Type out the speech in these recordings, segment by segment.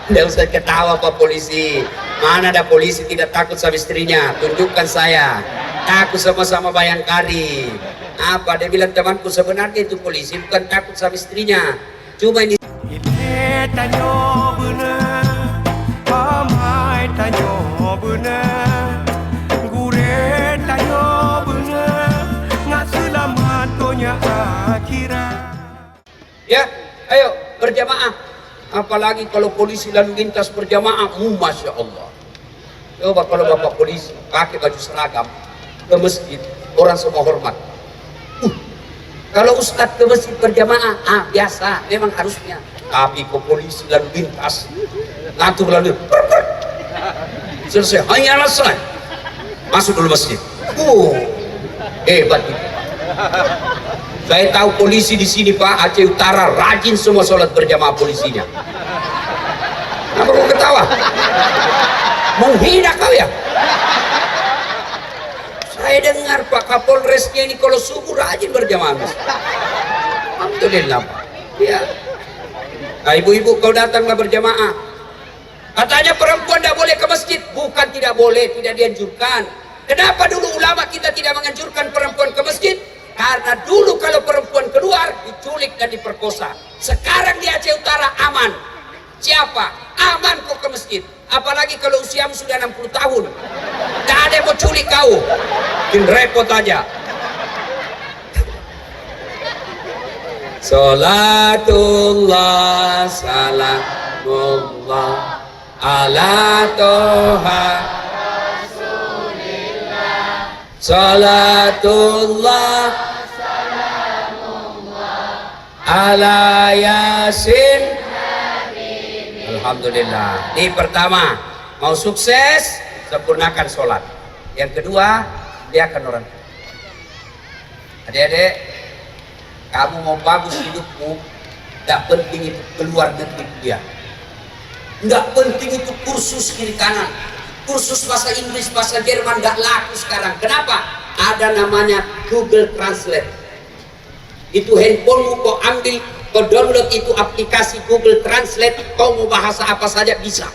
Nggak usah ketawa Pak Polisi. Mana ada polisi tidak takut sama istrinya? Tunjukkan saya. Takut sama-sama Bayangkari. Apa dia bilang temanku, sebenarnya itu polisi bukan takut sama istrinya. Cuma ini ya, ayo berjamaah. Apalagi kalau polisi lalu lintas berjamaah, masya Allah. Coba kalau bapak polisi pakai baju seragam ke masjid, orang semua hormat. Kalau ustadz ke masjid berjamaah, biasa, memang harusnya. Tapi ke polisi lalu lintas, ngatur lalu, selesai, hanya alasan masuk dulu masjid. Hebat itu. Saya tahu polisi di sini Pak, Aceh Utara rajin semua sholat berjamaah polisinya. Kenapa kau ketawa? Menghina kau ya? Saya dengar Pak Kapolresnya ini kalau subuh rajin berjamaah. Alhamdulillah Pak. Ya. Nah, ibu-ibu kau datanglah berjamaah. Katanya perempuan tidak boleh ke masjid. Bukan tidak boleh, tidak dianjurkan. Kenapa dulu ulama kita tidak menganjurkan perempuan ke masjid? Karena dulu kalau perempuan keluar diculik dan diperkosa. Sekarang di Aceh Utara aman. Siapa? Aman kok ke masjid. Apalagi kalau usiamu sudah 60 tahun. Tidak ada yang mau culik kau. Bikin repot aja. Salatullah salamullah ala toha salatullah ala yasin. Alhamdulillah. Ini pertama, mau sukses sempurnakan sholat. Yang kedua, biarkan orang. Adik-adik, kamu mau bagus hidupmu, tidak penting itu keluar negeri kuliah, tidak penting itu kursus kiri kanan, kursus bahasa Inggris, bahasa Jerman nggak laku sekarang. Kenapa? Ada namanya Google Translate. Itu handphonemu kau ambil, kau download itu aplikasi Google Translate, kau mau bahasa apa saja bisa.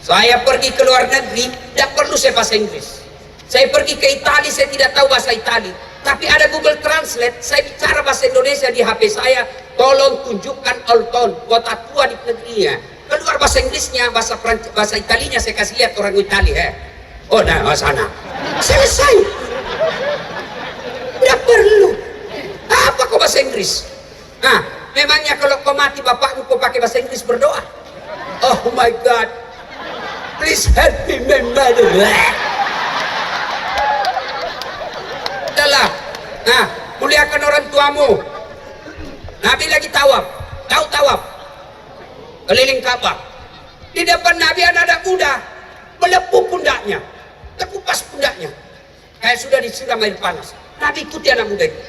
Saya pergi ke luar negeri, tidak perlu saya bahasa Inggris. Saya pergi ke Italia, saya tidak tahu bahasa Italia, tapi ada Google Translate. Saya bicara bahasa Indonesia di HP saya, tolong tunjukkan Olton, kota tua di negerinya. Keluar bahasa Inggrisnya, bahasa Italinya saya kasih lihat orang Italia. Oh, nah, sana. Selesai. Tidak perlu. Apa kau bahasa Inggris? Nah, memangnya kalau kau mati bapakmu kau pakai bahasa Inggris berdoa? Oh my God, please help me, my mother. Adalah. Nah, muliakan orang tuamu. Nabi lagi tawaf. Tahu tawaf? Keliling Ka'bah. Di depan Nabi ada anak muda, melepuh pundaknya, terkupas pundaknya, kayak sudah disiram air panas. Nabi ikuti anak muda itu.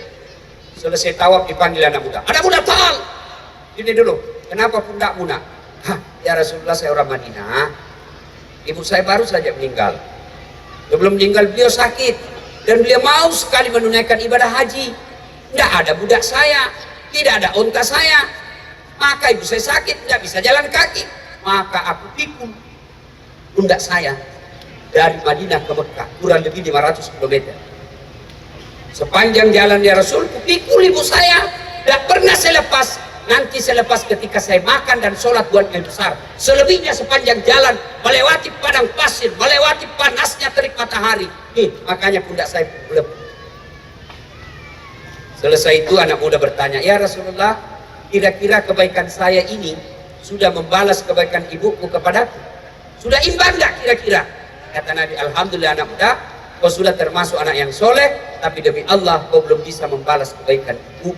Selesai tawaf dipanggil anak muda. Anak muda, tahan. Ini dulu. Kenapa pundakmu nak? Hah, ya Rasulullah, saya orang Madinah. Ibu saya baru saja meninggal. Sebelum meninggal beliau sakit dan beliau mau sekali menunaikan ibadah haji. Tidak ada budak saya, tidak ada unta saya. Maka ibu saya sakit, tidak bisa jalan kaki. Maka aku pikul pundak saya dari Madinah ke Mekah, kurang lebih 500 km. Sepanjang jalan ya Rasul, pikul ibu saya, tidak pernah saya lepas. Nanti saya lepas ketika saya makan dan sholat buat yang besar. Selebihnya sepanjang jalan, melewati padang pasir, melewati panasnya terik matahari. Nih, makanya pundak saya melepuh. Selesai itu anak muda bertanya, ya Rasulullah, kira-kira kebaikan saya ini sudah membalas kebaikan ibuku kepadaku? Sudah imbang enggak kira-kira? Kata Nabi, alhamdulillah anak muda, kau sudah termasuk anak yang soleh, tapi demi Allah kau belum bisa membalas kebaikan ibu.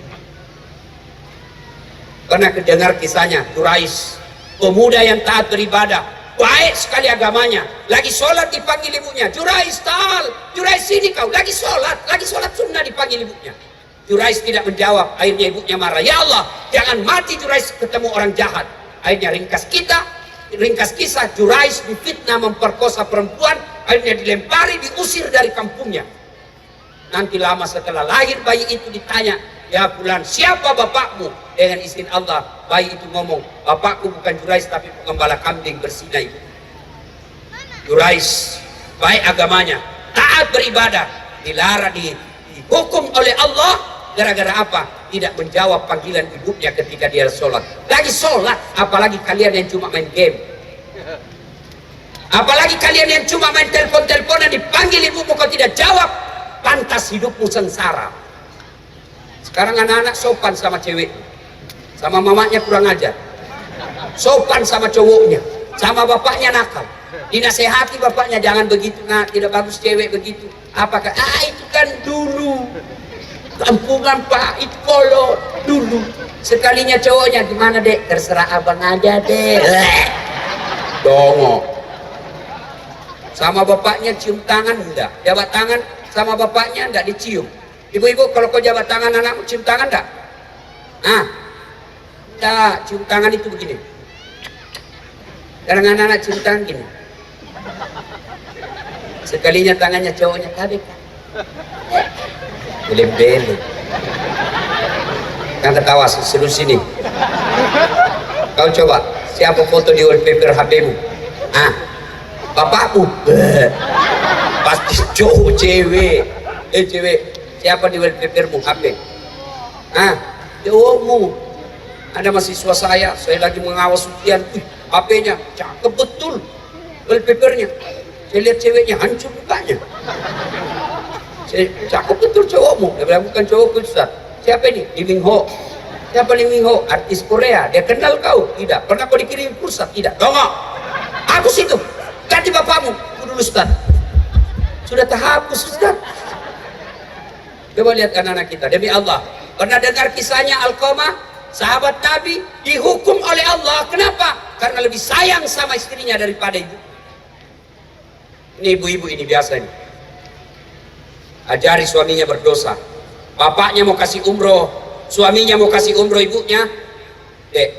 Pernah kedengar kisahnya, Quraisy, pemuda yang taat beribadah, baik sekali agamanya, lagi sholat dipanggil ibunya, Quraisy tal, Quraisy sini kau, lagi sholat sunnah dipanggil ibunya. Quraisy tidak menjawab, akhirnya ibunya marah, ya Allah, jangan mati Quraisy ketemu orang jahat. Akhirnya ringkas kisah, Quraisy difitnah memperkosa perempuan, akhirnya dilempari, diusir dari kampungnya. Nanti lama setelah lahir bayi itu ditanya, ya fulan, siapa bapakmu? Dengan izin Allah, bayi itu ngomong, bapakku bukan Jurais tapi pengembala kambing bersinai. Jurais baik agamanya, taat beribadah, dilarang, dihukum oleh Allah gara-gara apa? Tidak menjawab panggilan ibunya ketika dia sholat. Lagi sholat, apalagi kalian yang cuma main game, apalagi kalian yang cuma main telepon-teleponan, dipanggil ibumu kau tidak jawab, pantas hidupmu sengsara. Sekarang anak-anak sopan sama cewek, sama mamanya kurang ajar, sopan sama cowoknya, sama bapaknya nakal, dinasehati bapaknya, jangan begitu nak, tidak bagus cewek begitu. Apakah itu kan dulu kampungan Pak, itu kolot dulu. Sekalinya cowoknya, gimana dek, terserah abang aja dek. Dongok. Sama bapaknya cium tangan enggak, jabat tangan sama bapaknya enggak dicium. Ibu-ibu kalau kau jabat tangan anakmu cium tangan enggak? Enggak, cium tangan itu begini. Kadang anak-anak cium tangan gini. Sekalinya tangannya cowoknya kabek. Bele-bele. Yang ketawa seluruh sini. Kau coba, siapa foto di wallpaper HP-mu? Bapakmu. Pasti cowok cewek. Cewek. Siapa di wallpapermu HP? Cowokmu. Ada mahasiswa saya lagi mengawas ujian. HP-nya cakep betul. Wallpapernya. Saya lihat ceweknya hancur mukanya. Cakep betul cowokmu. Dia bilang bukan cowokku Ustaz. Siapa ini? Lee Min Ho. Siapa Lee Min Ho? Artis Korea. Dia kenal kau? Tidak. Pernah kau dikirim pulsa? Tidak. Dongok. Hapus itu. Ganti bapakmu. Dulu Ustaz. Sudah terhapus Ustaz. Coba lihat anak-anak kita. Demi Allah. Pernah dengar kisahnya Alqamah? Sahabat Nabi dihukum oleh Allah. Kenapa? Karena lebih sayang sama istrinya daripada ibu. Ini ibu-ibu ini biasa ini. Ajari suaminya berdosa. Bapaknya mau kasih umroh, suaminya mau kasih umroh ibunya. Dek,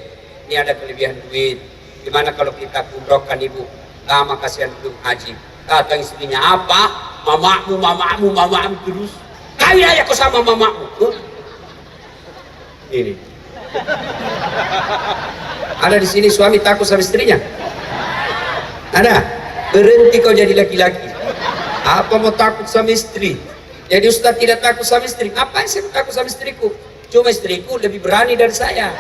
ini ada kelebihan duit. Gimana kalau kita umrohkan ibu? Lama kasihan belum haji. Kata istrinya, apa? Mamamu terus. Kawin aja kau sama mamamu. Ini. Ada di sini suami takut sama istrinya? Ada? Berhenti kau jadi laki-laki. Apa mau takut sama istri? Jadi Ustaz tidak takut sama istri. Ngapain saya takut sama istriku? Cuma istriku lebih berani dari saya.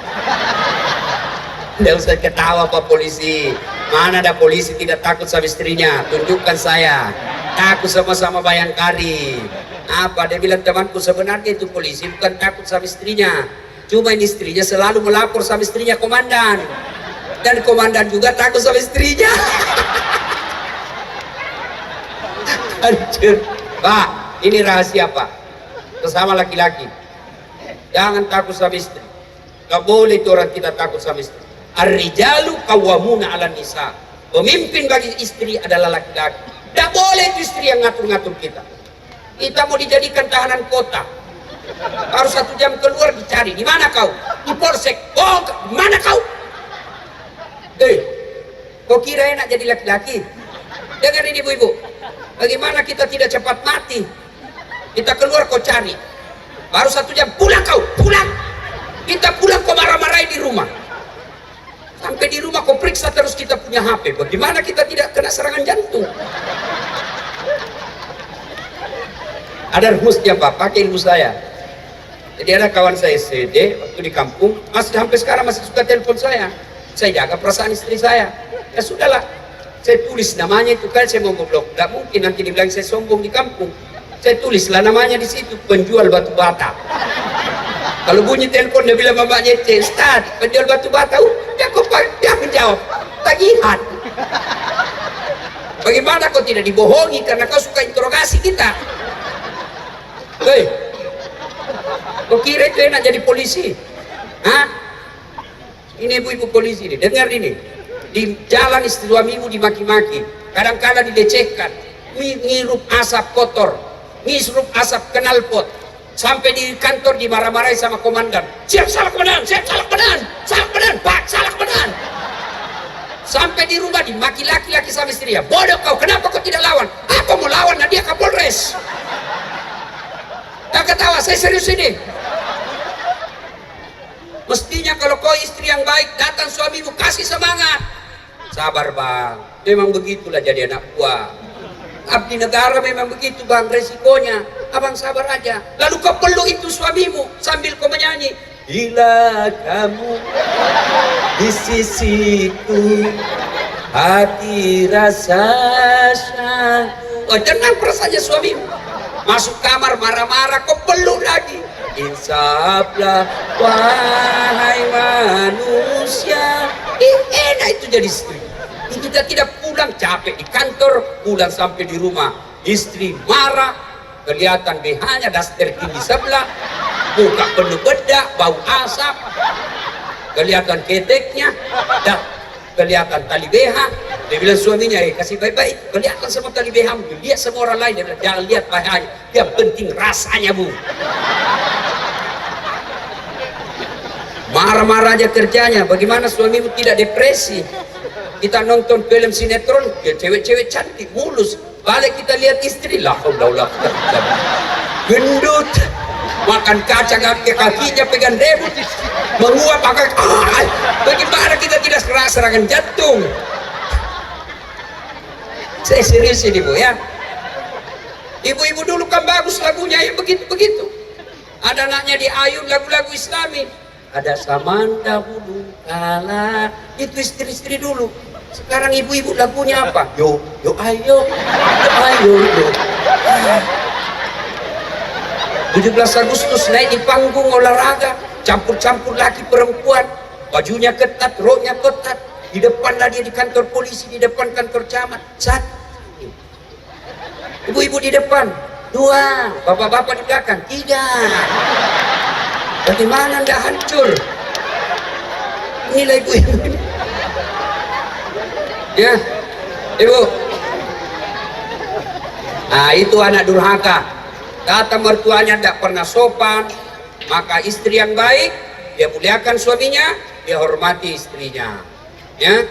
Tidak usah ketawa Pak Polisi. Mana ada polisi tidak takut sama istrinya? Tunjukkan saya. Takut sama-sama Bayangkari. Apa? Dia bilang temanku sebenarnya itu polisi bukan takut sama istrinya. Cuma ini istrinya selalu melapor sama istrinya komandan. Dan komandan juga takut sama istrinya. Hancur. Pak, ini rahasia Pak. Sesama laki-laki. Jangan takut sama istri. Gak boleh itu orang kita takut sama istri. Ar-rijalu qawwamuna 'alan nisa. Pemimpin bagi istri adalah laki-laki. Gak boleh itu istri yang ngatur-ngatur kita. Kita mau dijadikan tahanan kota. Harus 1 jam keluar dicari. Di mana kau? Di Polsek. Oh, di mana kau? Kau kira enak jadi laki-laki? Dengarin ibu-ibu. Bagaimana kita tidak cepat mati? Kita keluar kau cari. Baru 1 jam pulang kau, pulang. Kita pulang kau marah-marahin di rumah. Sampai di rumah kau periksa terus kita punya HP. Bagaimana kita tidak kena serangan jantung? Ada rumusnya Pak, pakai ilmu saya. Jadi ada kawan saya CD waktu di kampung, masih sampai sekarang masih suka telepon saya. Saya jaga perasaan istri saya. Ya sudahlah. Saya tulis namanya itu kan saya mau goblok. Tidak mungkin nanti dibilang saya sombong di kampung. Saya tulislah namanya di situ, penjual batu bata. Kalau bunyi telepon dia bilang mamanya, Ustaz, penjual batu bata. Dia menjawab, tagihan. Bagaimana kau tidak dibohongi karena kau suka interogasi kita? Hei, kau kira itu enak jadi polisi? Ini ibu-ibu polisi ini, dengar ini. Di jalan istri suamimu dimaki-maki, kadang-kadang dilecehkan, ngirup asap kotor, ngirup asap knalpot, sampai di kantor dimarah-marahi sama komandan. Siap salah komandan, siap salah komandan, salah komandan, Pak, salah komandan. Sampai di rumah dimaki laki-laki sama istrinya. Bodoh kau, kenapa kau tidak lawan? Aku mau lawan, nah dia Kapolres. Tak ketawa, saya serius ini. Mestinya kalau kau istri yang baik, datang suamimu kasih semangat. Sabar bang, memang begitulah jadi anak buah. Abdi negara memang begitu bang, resikonya. Abang sabar aja. Lalu kau peluk itu suamimu sambil kau menyanyi. Bila kamu di sisiku, hati rasa syahdu. Oh, tenang perasaannya suamimu. Masuk kamar marah-marah, kau peluk lagi. Insaflah wahai manusia. Enak itu jadi istri. Kita tidak pulang capek di kantor, pulang sampai di rumah istri marah, kelihatan BH-nya daster tinggi sebelah, muka penuh bedak, bau asap, kelihatan keteknya, dah kelihatan tali BH. Dia bilang suaminya, kasih baik-baik, kelihatan semua tali BH, lihat semua orang lain. Dia bilang, jangan lihat BH-nya, yang penting rasanya bu. Marah-marah aja kerjanya. Bagaimana suamimu tidak depresi? Kita nonton film sinetron, ya cewek-cewek cantik, mulus. Balik kita lihat istri, lah gendut, makan kacang kakinya pegang rebut, menguap pakai. Bagaimana kita tidak serangan jantung? Saya serius ini bu ya. Ibu-ibu dulu kan bagus lagunya yang begitu-begitu. Ada anaknya di Ayun, lagu-lagu Islami. Ada zaman dahulu kala, itu istri-istri dulu. Sekarang ibu-ibu lagunya apa? Yo ayo, yo. 17 Agustus naik di panggung olahraga, campur-campur laki perempuan, bajunya ketat, roknya ketat. Di depan lah dia di kantor polisi, di depan kantor camat. Satu, ibu-ibu di depan, 2, bapak-bapak di belakang, 3. Bagaimana anda hancur? Inilah ibu-ibu. Ya, ibu. Nah itu anak durhaka. Kata mertuanya tidak pernah sopan. Maka istri yang baik, dia muliakan suaminya, dia hormati istrinya. Ya,